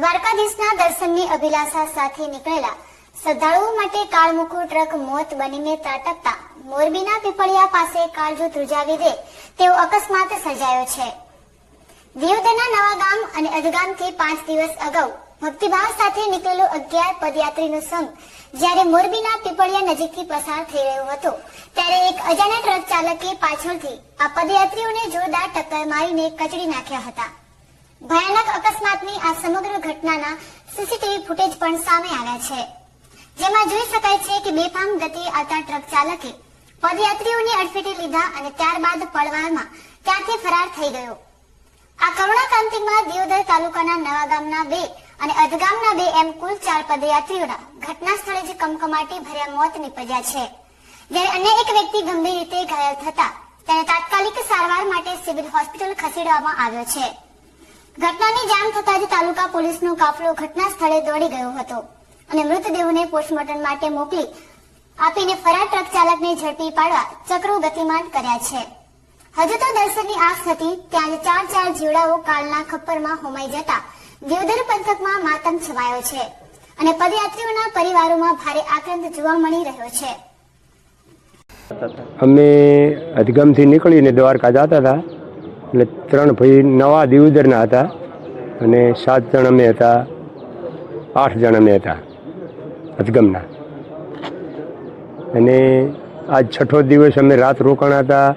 દ્વારકાધીશના દર્શનની અભિલાષા સાથે નીકળેલા શ્રદ્ધાળુઓ માટે કાળમુખું ટ્રક મોત બનીને ત્રાટકતા મોરબીના પીપળિયા પાસે કાળજો ધ્રુજાવી દે તેવો અકસ્માત સર્જાયો છે। દિયોદરના નવાગામ અને અધગામથી 5 દિવસ અગાઉ ભક્તિભાવ સાથે નીકળેલો 11 પદયાત્રીનો સંઘ જ્યારે મોરબીના પીપળિયા નજીકથી પસાર થઈ રહ્યો હતો ત્યારે એક અજાણ્યા ટ્રક ચાલકે પાછળથી આ પદયાત્રીઓને જોરદાર ટક્કર મારીને કચડી નાખ્યા હતા। ભયાનક અકસ્માતની આ સમગ્ર ઘટનાના સીસીટીવી ફૂટેજ પણ સામે આવ્યા છે, જેમાં જોઈ શકાય છે કે બેફામ ગતિએ આવતા ટ્રક ચાલકે પદયાત્રીઓને અડફેટે લીધા અને ત્યારબાદ પળવારમાં ત્યાંથી ફરાર થઈ ગયો। આ કરુણાક્રાંતિમાં દિયોદર તાલુકાના નવાગામના 2 અને અધગામના 2 એમ કુલ 4 પદયાત્રીઓના ઘટના સ્થળે જ કમકમાટી ભર્યા મોત નીપજ્યા છે, જ્યારે અન્ય એક વ્યક્તિ ગંભીર રીતે ઘાયલ થતા તેને તાત્કાલિક સારવાર માટે સિવિલ હોસ્પિટલ ખસેડવામાં આવ્યો છે। ઘટનાની જાણ થતાં જ તાલુકા પોલીસનો કાફલો ઘટના સ્થળે દોડી ગયો હતો અને મૃતદેહોને પોસ્ટમોર્ટમ માટે મોકલી આપીને ફરાર ટ્રક ચાલકને ઝડપી પાડવા ચક્રો ગતિમાન કર્યા છે। હજુ તો દર્શનની આસ હતી ત્યાં જ 4 જીવડાઓ કાળના ખપ્પરમાં હોમાઈ જતા દિયોદર પંથકમાં માતમ છવાયો છે અને પદયાત્રીઓના પરિવારોમાં ભારે આક્રંદ જોવા મળી રહ્યો છે। અમે અધગામથી નીકળીને દ્વારકા જતા હતા, એટલે 3 ભાઈ નવા દિયોદરના હતા અને 7 જણ અમે હતા, 8 જણ અમે હતા અધગામના। અને આજ 6થો દિવસ અમે રાત રોકાણા હતા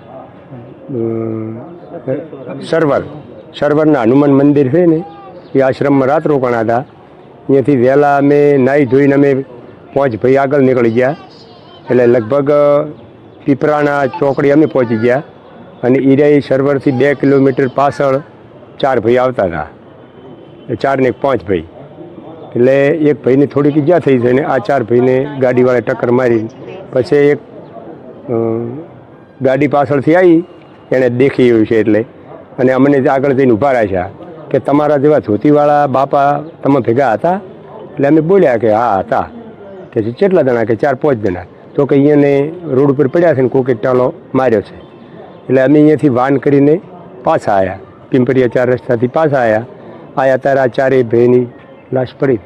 સરવરના હનુમાન મંદિર છે ને એ આશ્રમમાં રાત રોકાણા હતા। અહીંયાથી વહેલા અમે નાહી ધોઈને અમે 5 ભાઈ આગળ નીકળી ગયા, એટલે લગભગ પીપરાના ચોકડી અમે પહોંચી ગયા અને ઈરાઈ સર્વરથી 2 કિલોમીટર પાછળ 4 ભાઈ આવતા હતા, 4 ને 5 ભાઈ, એટલે એક ભાઈને થોડીક ઈજા થઈ છે ને આ 4 ભાઈને ગાડીવાળા ટક્કર મારી પછી એક ગાડી પાછળથી આવી એણે દેખી એવું છે એટલે અને અમને આગળ જઈને ઊભા રાખ્યા કે તમારા જેવા ધોતીવાળા બાપા તમે ભેગા હતા? એટલે અમે બોલ્યા કે હા હતા। કે કેટલા જણા? કે 4-5 જણા। તો કે અહીંયાને રોડ ઉપર પડ્યા છે ને કોકે ટાલો માર્યો છે। એટલે અમે અહીંયાથી વાન કરીને પાછા આવ્યા, પિંપરિયા 4 રસ્તાથી પાછા આવ્યા ત્યારે આ 4 ભાઈની લાશ પડી।